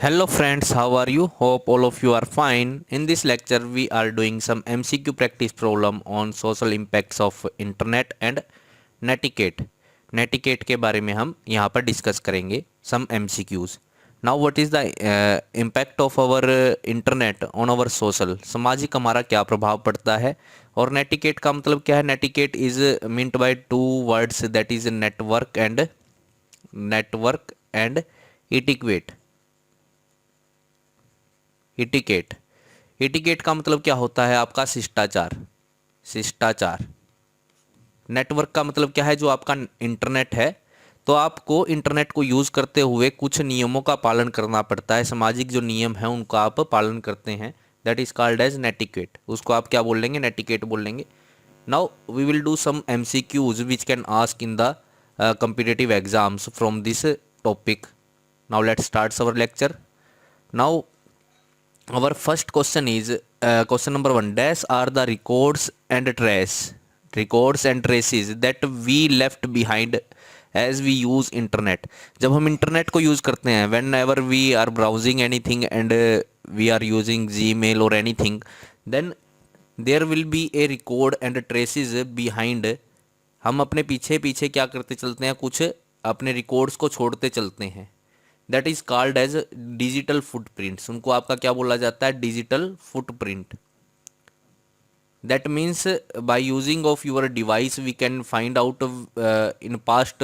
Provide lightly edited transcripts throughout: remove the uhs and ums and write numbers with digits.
Hello friends, how are you? Hope all of you are fine. In this lecture, we are doing some MCQ practice problem on social impacts of internet and netiquette. Netiquette के बारे में हम यहाँ पर discuss करेंगे some MCQs. Now what is the impact of our internet on our social? सामाजिक हमारा क्या प्रभाव पड़ता है और netiquette का मतलब क्या है? Netiquette is meant by two words, that is network and etiquette. इटिकेट इटिकेट का मतलब क्या होता है आपका? शिष्टाचार। शिष्टाचार। नेटवर्क का मतलब क्या है? जो आपका इंटरनेट है, तो आपको इंटरनेट को यूज़ करते हुए कुछ नियमों का पालन करना पड़ता है। सामाजिक जो नियम है उनका आप पालन करते हैं, that is called as netiquette. उसको आप क्या बोल लेंगे? नेटिकेट बोल लेंगे। Now we will do some MCQs which can ask in the competitive exams from this topic. Now let's start our lecture. Now our first question is question number 1. Dash are the records and traces that we left behind as we use internet. जब हम internet को use करते हैं, whenever we are browsing anything and we are using Gmail or anything, then there will be a record and traces behind. हम अपने पीछे पीछे क्या करते चलते हैं? कुछ अपने रिकॉर्ड्स को छोड़ते चलते हैं। That is called as digital footprints. उनको आपका क्या बोला जाता है? Digital footprint. That means by using of your device we can find out in past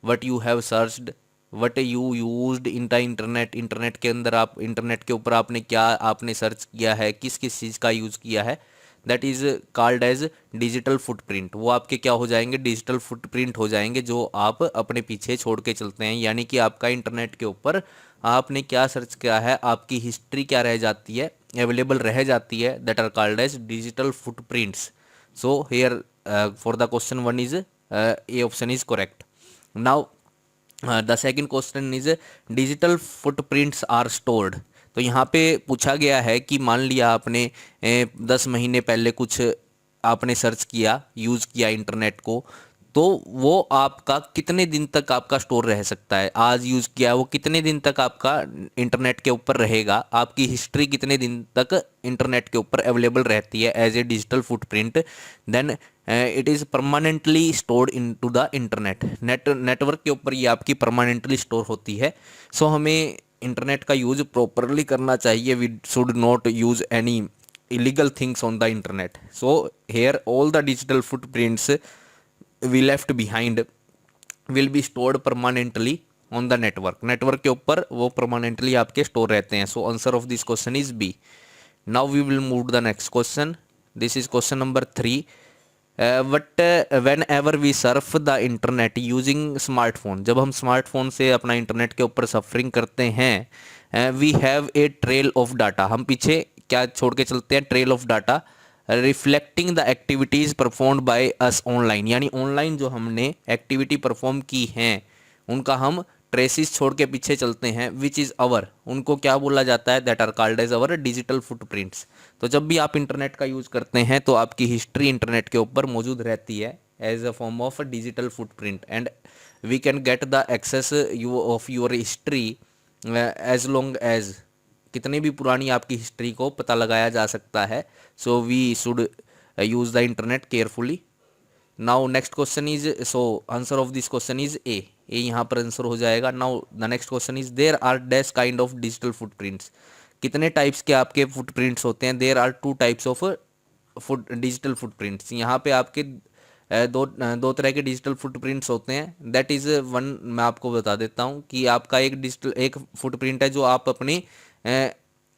what you have searched, what you used in the internet. Internet के अंदर आप, internet के ऊपर आपने क्या आपने सर्च किया है, किस किस चीज़ का यूज़ किया है, that is called as digital footprint. वो आपके क्या हो जाएंगे? डिजिटल फुटप्रिंट हो जाएंगे, जो आप अपने पीछे छोड़ के चलते हैं। यानी कि आपका इंटरनेट के ऊपर आपने क्या सर्च किया है, आपकी हिस्ट्री क्या रह जाती है, अवेलेबल रह जाती है, that are called as digital footprints. So here for the question 1 is a option is correct. Now the second question is digital footprints are stored. तो यहाँ पे पूछा गया है कि मान लिया आपने 10 महीने पहले कुछ आपने सर्च किया, यूज़ किया इंटरनेट को, तो वो आपका कितने दिन तक आपका स्टोर रह सकता है? आज यूज़ किया वो कितने दिन तक आपका इंटरनेट के ऊपर रहेगा? आपकी हिस्ट्री कितने दिन तक इंटरनेट के ऊपर अवेलेबल रहती है as a digital footprint? Then it is permanently stored into the internet. Network के ऊपर ये आपकी परमानेंटली स्टोर होती है। सो हमें इंटरनेट का यूज़ प्रॉपरली करना चाहिए। We should not use any illegal things on the internet. So here all the digital footprints we left behind will be stored permanently on the network. Network के ऊपर वो permanently आपके store रहते हैं। So answer of this question is B. Now we will move the next question. This is question number 3. But whenever we surf the internet using smartphone, जब हम smartphone से अपना इंटरनेट के ऊपर surfing करते हैं, we have a trail of data. हम पीछे क्या छोड़ के चलते हैं? Trail of data reflecting the activities performed by us online. यानी ऑनलाइन जो हमने एक्टिविटी परफॉर्म की हैं उनका हम ट्रेसिस छोड़ के पीछे चलते हैं, विच इज़ अवर। उनको क्या बोला जाता है? That are called as our digital footprints. तो जब भी आप इंटरनेट का यूज़ करते हैं तो आपकी हिस्ट्री इंटरनेट के ऊपर मौजूद रहती है as a form of digital footprint, and we can get the access you of your history as long as, कितनी भी पुरानी आपकी हिस्ट्री को पता लगाया जा सकता है। So we should use the internet carefully. Now next question is, so answer of this question is A. A यहाँ पर आंसर हो जाएगा। Now the next question is there are dash kind of digital footprints. कितने types के आपके footprints होते हैं? There are 2 types of digital footprints. यहाँ पे आपके दो तरह के डिजिटल फुटप्रिंट्स होते हैं। दैट इज़ वन, मैं आपको बता देता हूँ कि आपका एक फुटप्रिंट है जो आप अपनी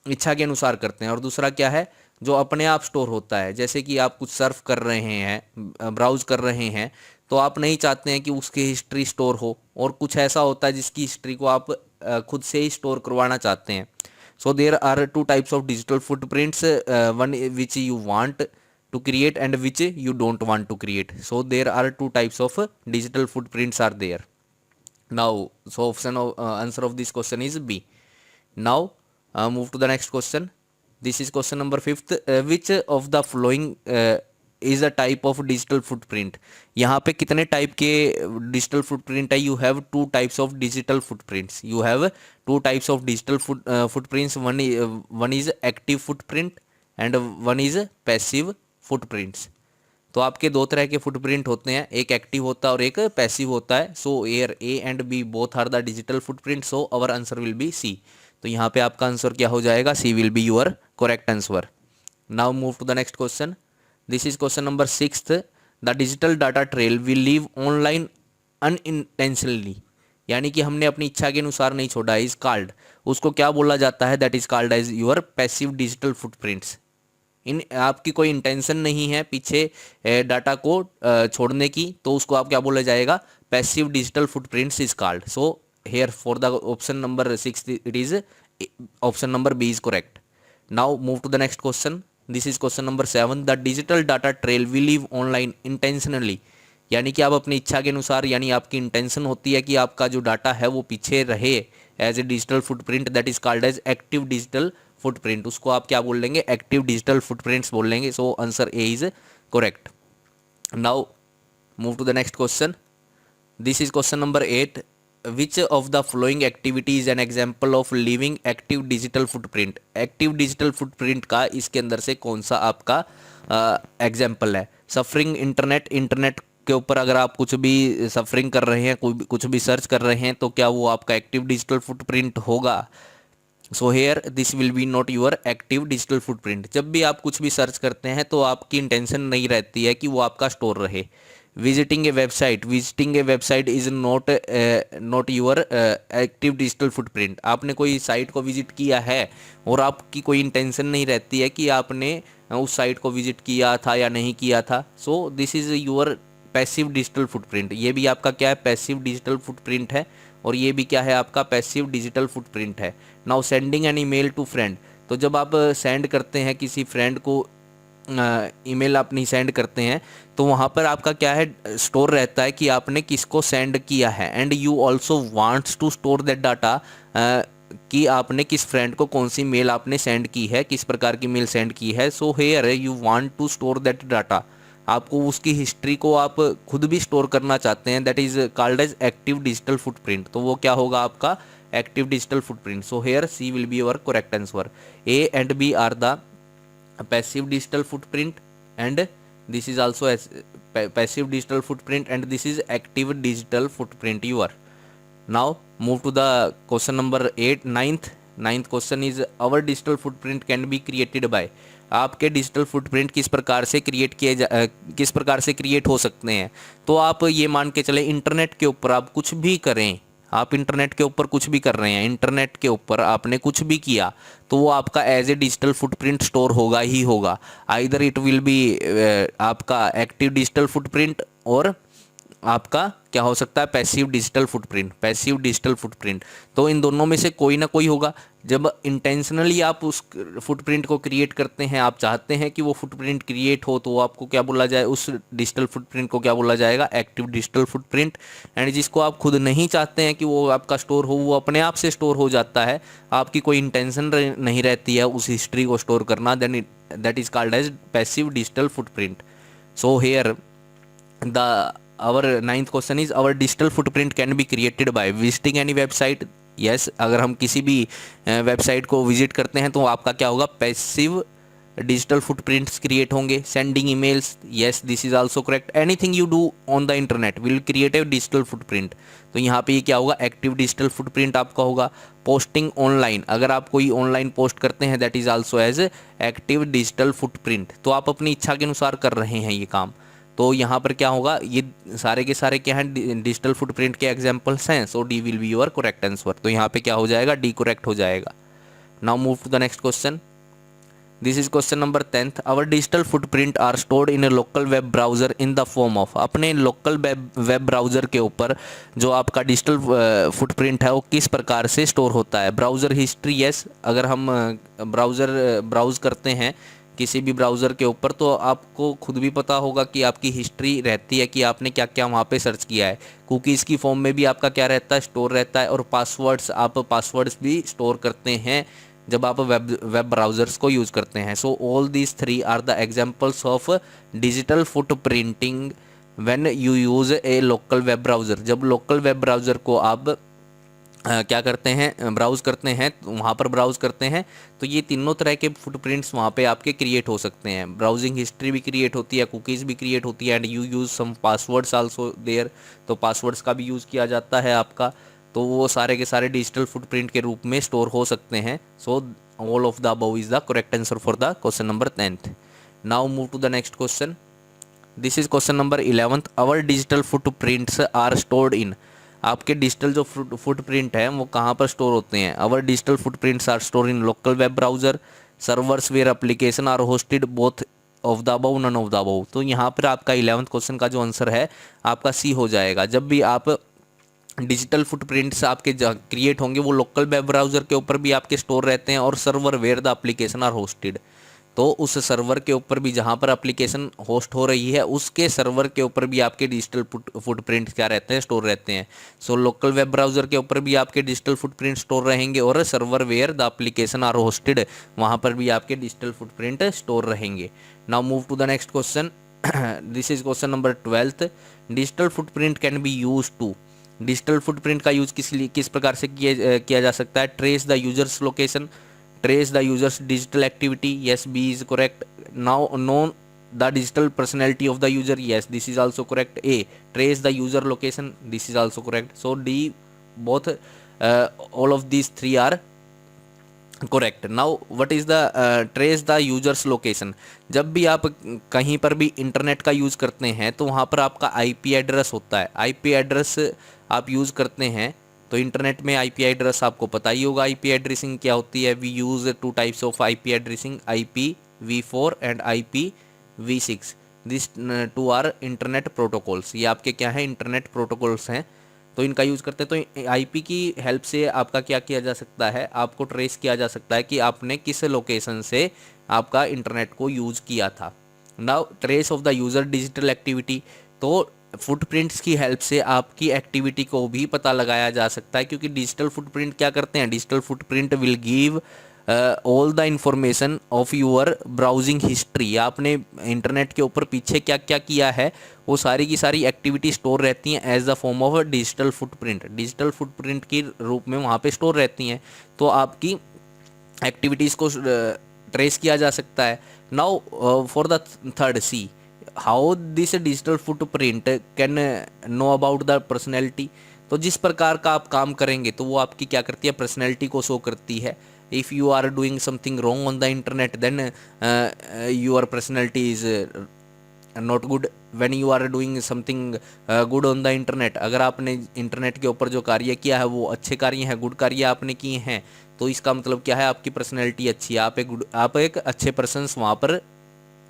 इच्छा के अनुसार करते हैं, और दूसरा क्या है? जो अपने आप स्टोर होता है। जैसे कि आप कुछ सर्फ कर रहे हैं, ब्राउज कर रहे हैं, तो आप नहीं चाहते हैं कि उसकी हिस्ट्री स्टोर हो, और कुछ ऐसा होता है जिसकी हिस्ट्री को आप खुद से ही स्टोर करवाना चाहते हैं। So there are 2 types of digital footprints, one which you want to create and which you don't want to create. So there are 2 types of digital footprints are there. Now so option of answer of this question is B. Now move to the next question. This is question number 5th. Which of the following is a type of digital footprint. यहाँ पे कितने type के digital footprint है? You have two types of digital footprints, you have two types of digital footprints, one is active footprint and one is passive footprints. तो आपके दो तरह के फुटप्रिंट होते हैं, एक एक्टिव होता है और एक पैसिव होता है। So here A and B both are the digital footprint, so our answer will be C. तो यहाँ पे आपका आंसर क्या हो जाएगा? C will be your correct answer. Now move to the next question. This is question number 6th। The digital data trail will leave online unintentionally, यानी कि हमने अपनी इच्छा के अनुसार नहीं छोड़ा, इज कॉल्ड, उसको क्या बोला जाता है? That is called as your passive digital footprints. इन आपकी कोई इंटेंशन नहीं है पीछे डाटा को छोड़ने की, तो उसको आप क्या बोला जाएगा? Passive digital footprints is called. So here for the option number 6 it is option number B is correct. Now move to the next question. This is question number 7। The digital data trail will leave online intentionally, यानी कि आप अपनी इच्छा के अनुसार, यानी आपकी intention होती है कि आपका जो डाटा है वो पीछे रहे as a digital footprint, that is called as active digital footprint. उसको आप क्या बोल लेंगे? एक्टिव डिजिटल फुटप्रिंट्स बोल लेंगे। So answer A is correct. Now move to the next question. This is question number 8। Which of the following activity is an example of living active digital footprint? Active digital footprint का इसके अंदर से कौन सा आपका example है? Suffering internet, internet के ऊपर अगर आप कुछ भी सफरिंग कर रहे हैं, कुछ भी सर्च कर रहे हैं, तो क्या वो आपका एक्टिव डिजिटल फुटप्रिंट होगा? So here this will be not your active digital footprint. जब भी आप कुछ भी सर्च करते हैं तो आपकी इंटेंशन नहीं रहती है कि वो आपका स्टोर रहे। Visiting A website is not your active digital footprint. आपने कोई साइट को विजिट किया है और आपकी कोई इंटेंशन नहीं रहती है कि आपने उस साइट को विजिट किया था या नहीं किया था। सो this is your passive digital footprint. ये भी आपका क्या है? पैसिव डिजिटल फुटप्रिंट है, और ये भी क्या है? आपका पैसिव डिजिटल फुटप्रिंट है। Now sending an email to friend, तो जब आप सेंड करते हैं किसी फ्रेंड को ईमेल अपनी सेंड करते हैं, तो वहाँ पर आपका क्या है? स्टोर रहता है कि आपने किसको सेंड किया है, and you also wants to store that data, कि आपने किस फ्रेंड को कौन सी मेल आपने सेंड की है, किस प्रकार की मेल सेंड की है। So here you want to store that data, आपको उसकी हिस्ट्री को आप खुद भी स्टोर करना चाहते हैं, that is called as active digital footprint. तो वो क्या होगा आपका? Active digital footprint. So here C will be your correct answer. A and B are the passive digital footprint and this is also passive digital footprint and this is active digital footprint your. Now move to the question number 8 ninth question is our digital footprint can be created by. आपके digital footprint किस प्रकार से किस प्रकार से create हो सकते हैं? तो आप ये मान के चले, इंटरनेट के ऊपर आप कुछ भी करें, आप इंटरनेट के ऊपर कुछ भी कर रहे हैं, इंटरनेट के ऊपर आपने कुछ भी किया, तो वो आपका as a digital footprint store होगा ही होगा। आइदर इट विल बी आपका एक्टिव डिजिटल फुटप्रिंट और आपका क्या हो सकता है? Passive digital footprint. तो इन दोनों में से कोई ना कोई होगा। जब इंटेंशनली आप उस फुटप्रिंट को क्रिएट करते हैं, आप चाहते हैं कि वो फुटप्रिंट क्रिएट हो, तो आपको क्या बोला जाए? उस डिजिटल फुटप्रिंट को क्या बोला जाएगा? Active digital footprint. एंड जिसको आप खुद नहीं चाहते हैं कि वो आपका स्टोर हो, वो अपने आप से स्टोर हो जाता है, आपकी कोई इंटेंशन नहीं रहती है उस हिस्ट्री को स्टोर करना, then that is called as passive digital footprint. So here the our ninth question is our digital footprint can be created by visiting any website। yes, अगर हम किसी भी वेबसाइट को विजिट करते हैं तो आपका क्या होगा? पैसिव डिजिटल फुटप्रिंट्स क्रिएट होंगे। Sending emails, yes this is also correct. Anything you do on the internet will create a digital footprint. तो यहाँ पे ये क्या होगा? एक्टिव डिजिटल फुटप्रिंट आपका होगा। पोस्टिंग ऑनलाइन, अगर आप कोई ऑनलाइन पोस्ट करते हैं, that is also as active digital footprint. तो आप अपनी इच्छा के अनुसार कर रहे हैं ये काम, तो यहाँ पर क्या होगा? ये सारे के सारे क्या हैं? डिजिटल फुटप्रिंट के एग्जांपल्स हैं। So D will be your correct answer. तो यहाँ पे क्या हो जाएगा? डी करेक्ट हो जाएगा। Now move to the next question. This is question number 10th। Our digital footprint are stored in a local web browser in the form of. अपने local web browser के ऊपर जो आपका डिजिटल फुटप्रिंट है वो किस प्रकार से स्टोर होता है? ब्राउजर हिस्ट्री, यस, अगर हम ब्राउज करते हैं किसी भी ब्राउज़र के ऊपर, तो आपको खुद भी पता होगा कि आपकी हिस्ट्री रहती है कि आपने क्या क्या वहाँ पे सर्च किया है। कुकीज़ की फॉर्म में भी आपका क्या रहता है? स्टोर रहता है। और पासवर्ड्स, आप पासवर्ड्स भी स्टोर करते हैं जब आप वेब ब्राउज़र्स को यूज़ करते हैं। So all these three are the examples of digital footprinting when you use a local web browser. जब लोकल वेब ब्राउज़र को आप क्या करते हैं, ब्राउज़ करते हैं, वहाँ पर ब्राउज़ करते हैं, तो ये तीनों तरह के फुटप्रिंट्स वहाँ पे आपके क्रिएट हो सकते हैं। ब्राउजिंग हिस्ट्री भी क्रिएट होती है, कुकीज़ भी क्रिएट होती है, and you use some passwords also there, तो पासवर्ड्स का भी यूज़ किया जाता है आपका, तो वो सारे के सारे डिजिटल फुटप्रिंट के रूप में स्टोर हो सकते हैं। So all of the above is the correct answer for the question number 10th। Now move to the next question. This is question number 11th। Our digital footprints are stored in. आपके digital जो footprint है वो कहाँ पर store होते हैं? Our digital footprints are store in local web browser, servers where application are hosted both of the above, none of the above. तो यहाँ पर आपका 11th क्वेश्चन का जो आंसर है आपका सी हो जाएगा। जब भी आप डिजिटल फुटप्रिंट्स आपके क्रिएट होंगे वो लोकल वेब ब्राउज़र के ऊपर भी आपके स्टोर रहते हैं, और server where the application are hosted, तो उस सर्वर के ऊपर भी जहाँ पर एप्लीकेशन होस्ट हो रही है उसके सर्वर के ऊपर भी आपके डिजिटल फुटप्रिंट क्या रहते हैं, स्टोर रहते हैं। सो लोकल वेब ब्राउज़र के ऊपर भी आपके डिजिटल फुटप्रिंट स्टोर रहेंगे, और server where the application are hosted वहाँ पर भी आपके डिजिटल फुटप्रिंट स्टोर रहेंगे। Now move to the next question. This is question number 12th। Digital footprint can be use to. Digital footprint का use किस प्रकार से किया जा सकता है? Trace the user's location, trace the user's digital activity, yes, B is correct. Now know the digital personality of the user, yes, this is also correct. A, trace the user location, this is also correct. So D, both all of these three are correct. Now what is the trace the user's location. जब भी आप कहीं पर भी internet का use करते हैं तो वहाँ पर आपका आईपी एड्रेस होता है। आईपी एड्रेस आप यूज़ करते हैं तो इंटरनेट में आईपी एड्रेस आपको पता ही होगा। आईपी एड्रेसिंग क्या होती है? We use 2 types of IP addressing, IPv4 and IPv6। This 2 are internet protocols. ये आपके क्या है? इंटरनेट प्रोटोकॉल्स हैं, तो इनका यूज़ करते हैं। तो आईपी की हेल्प से आपका क्या किया जा सकता है? आपको ट्रेस किया जा सकता है कि आपने किस लोकेशन से आपका इंटरनेट को यूज़ किया था। Now trace of the user digital activity, तो फुटप्रिंट्स की हेल्प से आपकी एक्टिविटी को भी पता लगाया जा सकता है, क्योंकि डिजिटल फुटप्रिंट क्या करते हैं? Digital footprint will give all the information of your browsing history. आपने इंटरनेट के ऊपर पीछे क्या क्या किया है वो सारी की सारी एक्टिविटी स्टोर रहती हैं as the form of digital footprint. Digital footprint के रूप में वहाँ पे स्टोर रहती हैं, तो आपकी एक्टिविटीज़ को ट्रेस किया जा सकता है। Now for the third C, how this digital footprint can know about the personality. तो जिस प्रकार का आप काम करेंगे तो वो आपकी क्या करती है? पर्सनैलिटी को शो करती है। If you are doing something wrong on the internet then your personality is not good. When you are doing something good on the internet, अगर आपने इंटरनेट के ऊपर जो कार्य किया है वो अच्छे कार्य हैं, गुड कार्य आपने किए हैं, तो इसका मतलब क्या है? आपकी पर्सनैलिटी अच्छी है, आप एक अच्छे पर्सन्स वहाँ पर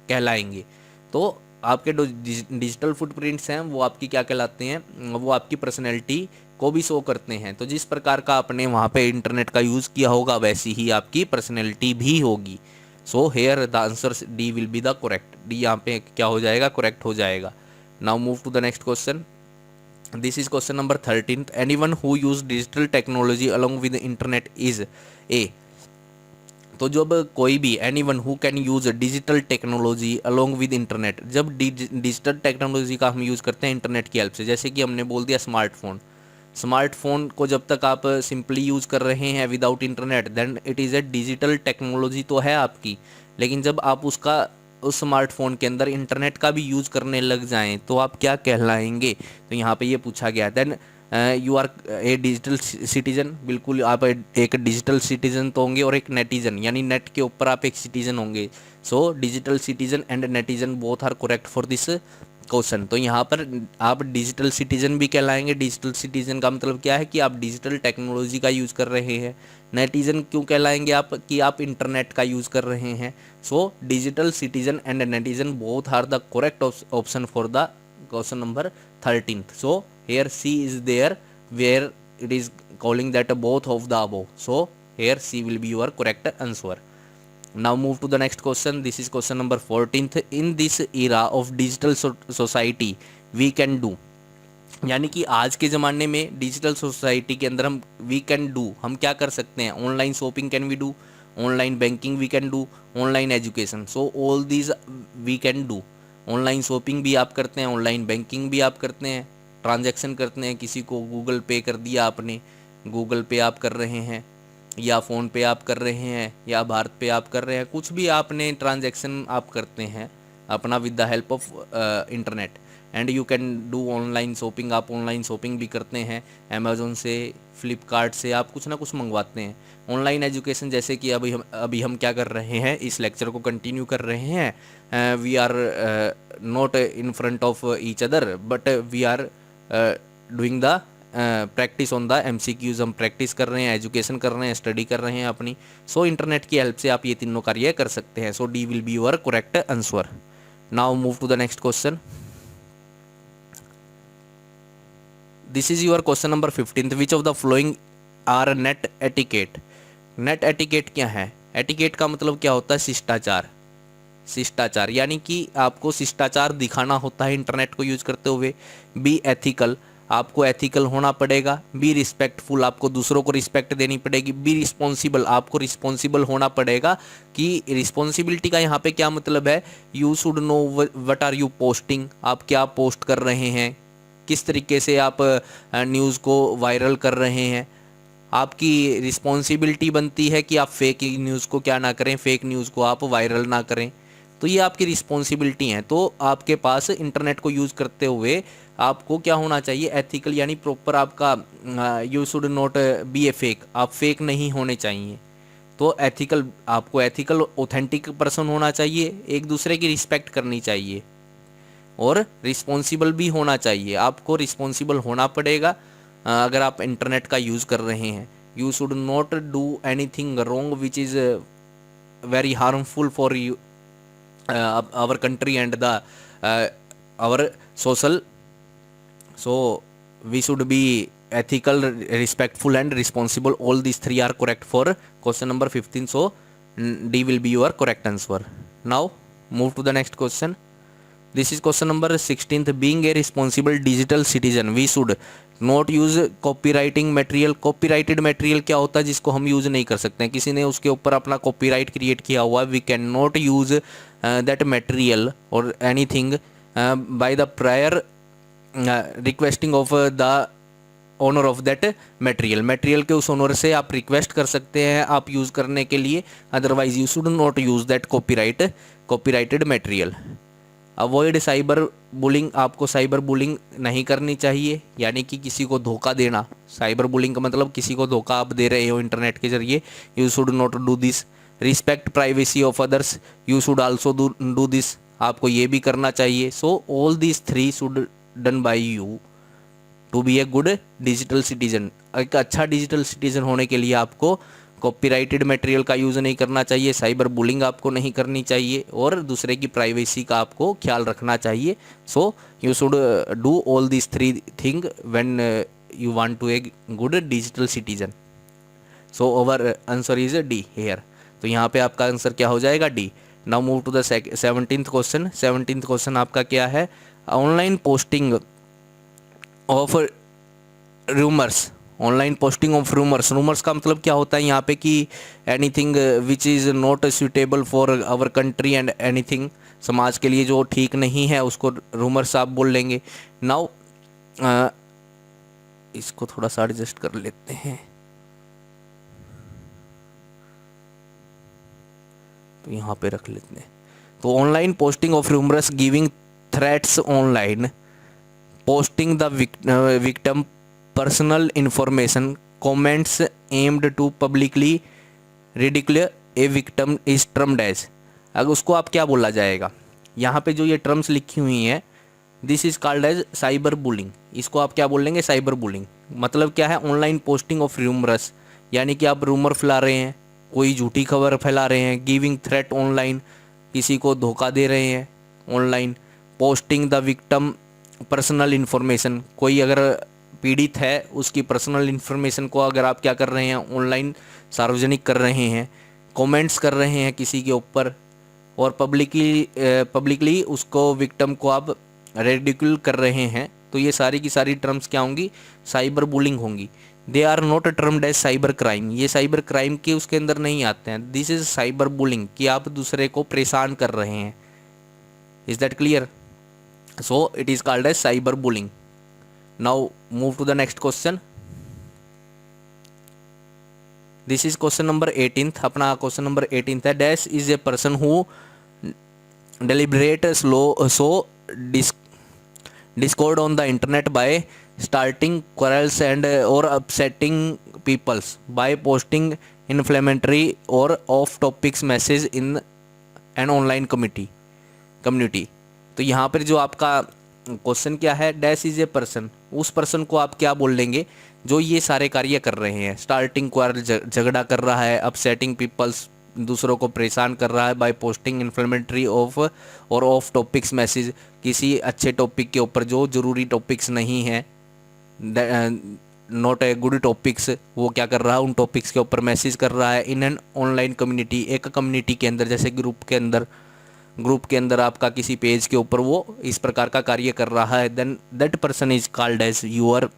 कहलाएंगे। तो आपके जो डिजिटल फुटप्रिंट्स हैं वो आपकी क्या कहलाते हैं? वो आपकी पर्सनैलिटी को भी शो करते हैं। तो जिस प्रकार का आपने वहाँ पे इंटरनेट का यूज़ किया होगा वैसी ही आपकी पर्सनैलिटी भी होगी। So here the answer D will be the correct. D यहाँ पे क्या हो जाएगा? करेक्ट हो जाएगा। Now move to the next question. This is question number 13th। Anyone who use digital technology along with internet is A. तो जब कोई भी anyone who can use digital technology along with internet, जब digital technology का हम use करते हैं internet की हेल्प से, जैसे कि हमने बोल दिया स्मार्टफोन। स्मार्टफोन को जब तक आप सिंपली यूज़ कर रहे हैं without internet then it is a digital technology तो है आपकी, लेकिन जब आप उस स्मार्टफोन के अंदर इंटरनेट का भी यूज़ करने लग जाएं तो आप क्या कहलाएंगे? तो यहाँ पे ये पूछा गया। Then you are a digital citizen. बिल्कुल आप एक डिजिटल सिटीजन तो होंगे, और एक नेटिजन, यानी नेट के ऊपर आप एक सिटीजन होंगे। So digital citizen and netizen both are correct for this question. तो यहाँ पर आप डिजिटल सिटीजन भी कहलाएंगे। डिजिटल सिटीजन का मतलब क्या है? कि आप डिजिटल टेक्नोलॉजी का यूज़ कर रहे हैं। नेटिजन क्यों कहलाएंगे आप? कि आप इंटरनेट का यूज़ कर रहे हैं। So digital citizen and netizen both are the correct option for the question number 13th. So here C is there where it is calling that both of the above. So here C will be your correct answer. Now move to the next question. This is question number 14th. In this era of digital society we can do, यानी कि आज के ज़माने में digital society के अंदर हम we can do, हम क्या कर सकते हैं? Online shopping can we do. Online banking we can do, online education, so all these we can do. Online shopping भी आप करते हैं, ऑनलाइन बैंकिंग भी आप करते हैं, ट्रांजैक्शन करते हैं, किसी को गूगल पे कर दिया आपने, गूगल पे आप कर रहे हैं, या फ़ोन पे आप कर रहे हैं, या भारत पे आप कर रहे हैं, कुछ भी आपने ट्रांजैक्शन आप करते हैं अपना with the help of internet. And you can do online shopping, आप ऑनलाइन शॉपिंग भी करते हैं, अमेज़ोन से, फ्लिपकार्ट से आप कुछ ना कुछ मंगवाते हैं। ऑनलाइन एजुकेशन, जैसे कि अभी हम क्या कर रहे हैं, इस लेक्चर को कंटिन्यू कर रहे हैं। We are not in front of each other, but we are doing the practice on the MCQs, हम प्रैक्टिस कर रहे हैं, एजुकेशन कर रहे हैं, स्टडी कर रहे हैं अपनी। सो इंटरनेट की हेल्प से आप ये तीनों कार्य कर सकते हैं। So D will be your correct answer. Now move to the next question. This is your question number 15। Which of the following are net etiquette. Net etiquette क्या है? एटिकेट का मतलब क्या होता है? शिष्टाचार। शिष्टाचार यानी कि आपको शिष्टाचार दिखाना होता है इंटरनेट को यूज करते हुए। बी एथिकल, आपको एथिकल होना पड़ेगा। बी रिस्पेक्टफुल, आपको दूसरों को रिस्पेक्ट देनी पड़ेगी। बी रिस्पॉन्सिबल, आपको रिस्पॉन्सिबल होना पड़ेगा। कि रिस्पॉन्सिबिलिटी का यहाँ पे क्या मतलब है? You should know what are you posting, आप क्या पोस्ट कर रहे हैं, किस तरीके से आप न्यूज़ को वायरल कर रहे हैं। आपकी रिस्पॉन्सिबिलिटी बनती है कि आप फेक न्यूज़ को क्या ना करें, फेक न्यूज़ को आप वायरल ना करें। तो ये आपकी रिस्पॉन्सिबिलिटी है। तो आपके पास इंटरनेट को यूज़ करते हुए आपको क्या होना चाहिए? एथिकल, यानी प्रॉपर आपका you should not be A fake, आप फेक नहीं होने चाहिए। तो एथिकल, आपको एथिकल ऑथेंटिक पर्सन होना चाहिए, एक दूसरे की रिस्पेक्ट करनी चाहिए, और रिस्पॉन्सिबल भी होना चाहिए। आपको रिस्पॉन्सिबल होना पड़ेगा अगर आप इंटरनेट का यूज़ कर रहे हैं। You should not do anything wrong which is very harmful for you our country and the our social. So we should be ethical, respectful and responsible. All these three are correct for question number 15. So D will be your correct answer. Now move to the next question. This is question number 16th. Being a responsible digital citizen, we should not use copywriting material. Copyrighted material क्या होता है? जिसको हम use नहीं कर सकते हैं, किसी ने उसके ऊपर अपना कॉपीराइट क्रिएट किया हुआ है। We can not use that material और anything by the prior requesting of the owner of that material. Material के उस ओनर से आप रिक्वेस्ट कर सकते हैं आप यूज़ करने के लिए, otherwise you should not use that copyrighted material. Avoid cyber bullying, आपको साइबर बुलिंग नहीं करनी चाहिए, यानी कि किसी को धोखा देना। साइबर बुलिंग का मतलब किसी को धोखा आप दे रहे हो इंटरनेट के जरिए। You should not do this. Respect privacy of others, you should also do this, आपको ये भी करना चाहिए। So all these three should done by you to be a good digital citizen. एक अच्छा डिजिटल सिटीजन होने के लिए आपको कॉपीराइटेड मटेरियल का यूज़ नहीं करना चाहिए, साइबर बुलिंग आपको नहीं करनी चाहिए, और दूसरे की प्राइवेसी का आपको ख्याल रखना चाहिए। So you should do all this three thing when you want to a good digital citizen. So our answer is D here. तो यहाँ पे आपका आंसर क्या हो जाएगा? D. Now move to the 17th question. 17th question आपका क्या है? Online posting of rumours. Online posting of rumours. Rumours का मतलब क्या होता है यहाँ पे? कि anything which is not suitable for our country and anything, समाज के लिए जो ठीक नहीं है उसको रूमर्स आप बोल लेंगे। नाउ इसको थोड़ा सा एडजस्ट कर लेते हैं, तो यहाँ पे रख लेते हैं। तो online posting of rumours giving threats online, posting the victim personal information, comments aimed to publicly ridicule a victim is termed as. अगर उसको आप क्या बोला जाएगा? यहाँ पे जो ये टर्म्स लिखी हुई हैं, this is called as cyber bullying. इसको आप क्या बोलेंगे? Cyber bullying. मतलब क्या है? ऑनलाइन पोस्टिंग ऑफ रूमर्स, यानी कि आप रूमर फैला रहे हैं, कोई झूठी खबर फैला रहे हैं। गिविंग थ्रेट ऑनलाइन, किसी को धोखा दे रहे हैं online. Posting the victim personal information, कोई अगर पीड़ित है उसकी पर्सनल इन्फॉर्मेशन को अगर आप क्या कर रहे हैं? ऑनलाइन सार्वजनिक कर रहे हैं, कमेंट्स कर रहे हैं किसी के ऊपर, और पब्लिकली उसको विक्टिम को आप रेडिकुल कर रहे हैं। तो ये सारी की सारी टर्म्स क्या होंगी? साइबर बुलिंग होंगी। They are not termed as cyber crime, ये साइबर क्राइम के उसके अंदर नहीं आते हैं। दिस इज साइबर बुलिंग, कि आप दूसरे को परेशान कर रहे हैं। Is that clear? So it is called as cyber bullying. Now move to the next question. This is question number 18th। अपना क्वेश्चन नंबर 18th है, dash is a person who deliberate so discord on the internet by starting quarrels and or upsetting peoples by posting inflammatory or off topics message in an online community। तो यहाँ पर जो आपका question क्या है, dash is a person, उस person को आप क्या बोल लेंगे जो ये सारे कार्य कर रहे हैं। स्टार्टिंग क्वारल, झगड़ा कर रहा है, अपसेटिंग पीपल्स, दूसरों को परेशान कर रहा है, बाय पोस्टिंग इन्फ्लेमेटरी ऑफ और ऑफ टॉपिक्स मैसेज, किसी अच्छे टॉपिक के ऊपर जो ज़रूरी टॉपिक्स नहीं है, नॉट ए गुड टॉपिक्स, वो क्या कर रहा है, उन टॉपिक्स के ऊपर मैसेज कर रहा है। इन एन ऑनलाइन कम्युनिटी, एक कम्युनिटी के अंदर, जैसे ग्रुप के अंदर आपका किसी पेज के ऊपर वो इस प्रकार का कार्य कर रहा है, then that person is called as your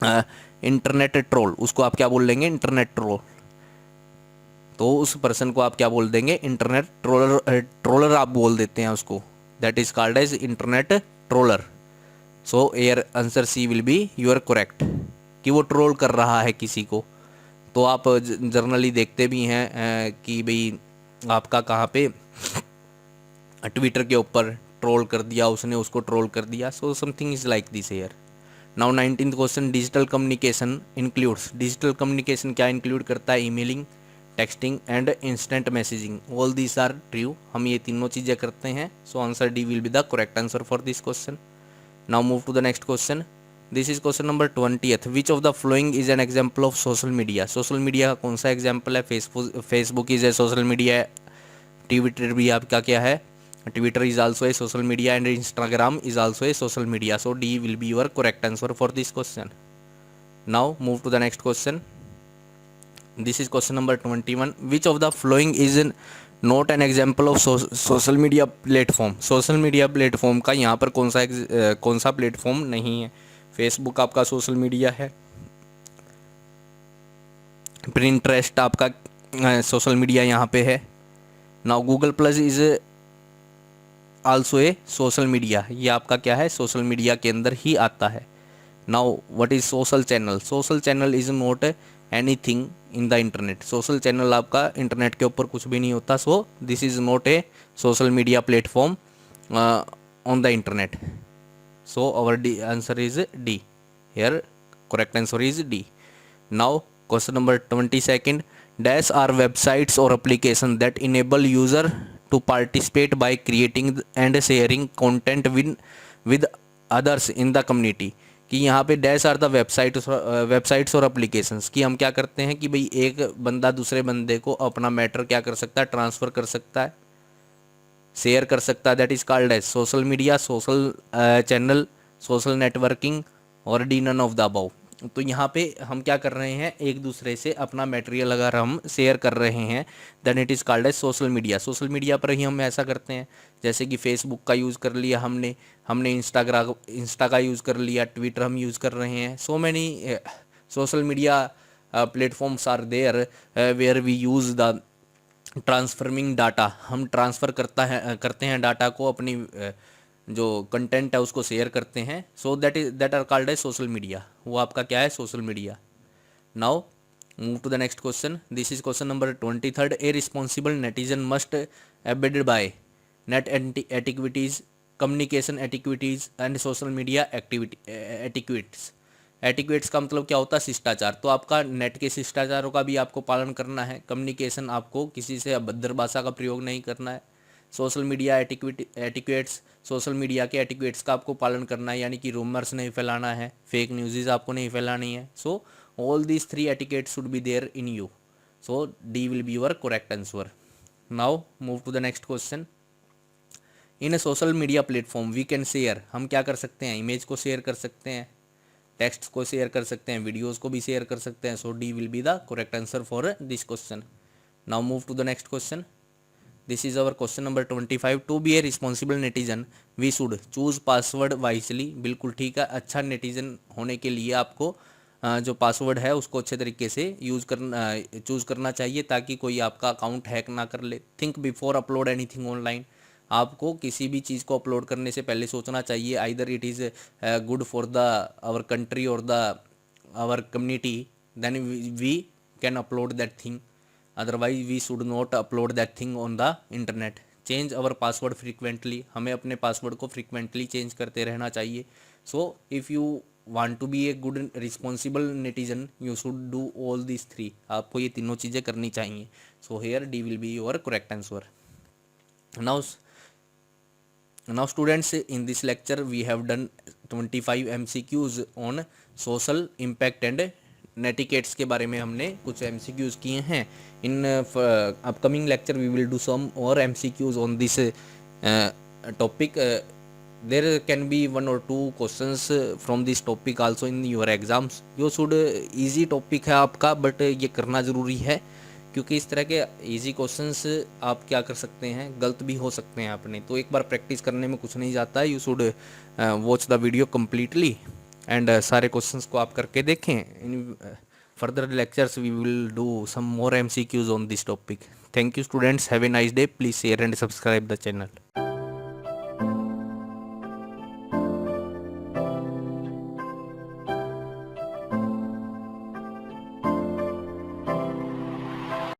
internet troll. उसको आप क्या बोल लेंगे, इंटरनेट ट्रोल। तो उस पर्सन को आप क्या बोल देंगे, इंटरनेट ट्रोलर आप बोल देते हैं उसको, that is called as internet troller. So here answer C will be your correct, कि वो ट्रोल कर रहा है किसी को। तो आप जनरली देखते भी हैं कि भाई आपका कहाँ पे ट्विटर के ऊपर ट्रोल कर दिया उसने, उसको ट्रोल कर दिया। So something is like this here. Now 19th question, digital communication includes, digital communication क्या इंक्लूड करता है, emailing, texting and instant messaging. All these are true, हम ये तीनों चीज़ें करते हैं। So answer D will be the correct answer for this question. Now move to the next question. This is question number 20th। Which of the following is an example of social media. Social media का कौन सा example है? Facebook is a social media, Twitter भी आपका क्या है, Twitter is also a social media and Instagram is also a social media. So D will be your correct answer for this question. Now move to the next question. This is question number 21। Which of the following is not an example of social media platform. Social media platform का यहाँ पर कौन सा platform नहीं है? Facebook आपका social media है, Pinterest आपका सोशल मीडिया यहाँ पे है। Now Google plus is also a social media, ये आपका क्या है, सोशल मीडिया के अंदर ही आता है। Now what is social channel? Social channel is not anything in the internet. Social channel आपका इंटरनेट के ऊपर कुछ भी नहीं होता। So this is not a social media platform on the internet. So our D answer is D here, correct answer is D. Now question number 22nd। Dash are websites और application that enable user to participate by creating and sharing content with others in the community। कि यहाँ पे dash are the websites और applications, कि हम क्या करते हैं कि भाई एक बंदा दूसरे बंदे को अपना मैटर क्या कर सकता है, ट्रांसफ़र कर सकता है, शेयर कर सकता है। That is called as social media, social channel, social networking और D none of the above. तो यहाँ पे हम क्या कर रहे हैं, एक दूसरे से अपना मटेरियल अगर हम शेयर कर रहे हैं, then it is called as social media. Social media पर ही हम ऐसा करते हैं, जैसे कि फेसबुक का यूज़ कर लिया हमने इंस्टा का यूज़ कर लिया, ट्विटर हम यूज़ कर रहे हैं। So many social media platforms are there where we use the transforming data. हम ट्रांसफ़र करते हैं डाटा को, अपनी जो कंटेंट है उसको शेयर करते हैं। So that are called as social media, वो आपका क्या है, social media. Now move to the next question. This is question number 23rd। A responsible netizen must abided by net etiquettes, communication etiquettes and social media etiquettes. Etiquettes का मतलब क्या होता है, शिष्टाचार। तो आपका नेट के शिष्टाचारों का भी आपको पालन करना है। कम्युनिकेशन, आपको किसी से अभद्र भाषा का प्रयोग नहीं करना है। Social media etiquettes, social media के एटिक्वेट्स का आपको पालन करना है, यानी कि रूमर्स नहीं फैलाना है, फेक न्यूज़ आपको नहीं फैलानी है। So all these 3 etiquettes should be there in you. So D will be your correct answer. Now move to the next question. In a social media platform we can share, हम क्या कर सकते हैं, image को share कर सकते हैं, text को शेयर कर सकते हैं, वीडियोज़ को भी शेयर कर सकते हैं। So D will be the correct answer for this question. Now move to the next question. This is our question number 25। To be a responsible netizen we should choose password wisely. बिल्कुल ठीक है, अच्छा netizen होने के लिए आपको जो password है उसको अच्छे तरीके से चूज़ करना चाहिए, ताकि कोई आपका अकाउंट हैक ना कर ले। Think before upload anything online. आपको किसी भी चीज़ को अपलोड करने से पहले सोचना चाहिए, either it is good for the our country और the our community, then we can upload that thing, otherwise we should not upload that thing on the internet. Change our password frequently. हमें अपने password को frequently change करते रहना चाहिए। So if you want to be a good responsible netizen, you should do all this three. आपको ये तीनों चीज़ें करनी चाहिए। So here D will be your correct answer. Now students, in this lecture we have done 25 MCQs on social impact and netiquettes के बारे में हमने कुछ MCQs किए हैं। In upcoming lecture we will do some more MCQs on this topic. There can be one or two questions from this topic also in your exams. ये should easy topic है आपका, but ये करना ज़रूरी है, क्योंकि इस तरह के इजी क्वेश्चंस आप क्या कर सकते हैं, गलत भी हो सकते हैं अपने। तो एक बार प्रैक्टिस करने में कुछ नहीं जाता है। You should watch the video completely and सारे क्वेश्चंस को आप करके देखें। In further lectures we will do some more MCQs on this topic. Thank you students, have a nice day. Please share and subscribe the channel.